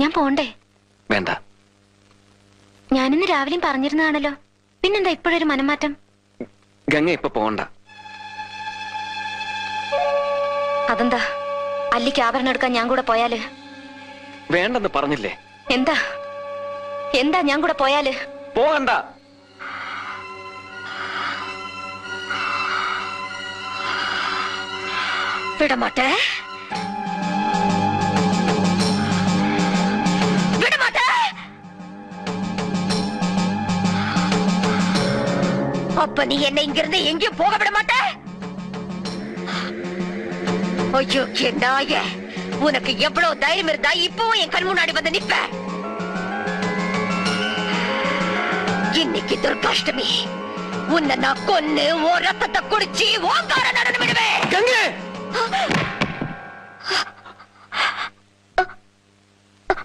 ഞാൻ പോണ്ടേ? വേണ്ട. ഞാനിന്ന് രാവിലെയും പറഞ്ഞിരുന്നതാണല്ലോ, പിന്നെന്താ ഇപ്പോഴൊരു മനംമാറ്റം? ഗംഗ ഇപ്പൊ പോണ്ട. അതെന്താ? അല്ലിക്ക് ആഭരണം എടുക്കാൻ ഞാൻ കൂടെ പോയാല്? വേണ്ടെന്ന് പറഞ്ഞില്ലേ? എന്താ എന്താ ഞാൻ കൂടെ പോയാല്? പോകണ്ട. വിടമാട്ടെ, വിടമാട്ടെ. அப்ப நீ என்ன இங்கிருந்து எங்கேயும் போக விட மாட்ட? ஐயோ நாயே, உனக்கு எவ்வளவு தைரியம் இருந்தா இப்பவும் என் கண் முன்னாடி வந்து நிப்ப? இன்னைக்கு துர்காஷ்டமி, உன்னை நான் கொன்னு ஓ ரத்தத்தை குடிச்சு ஓங்கார நடனம் விடுவேன். கங்கை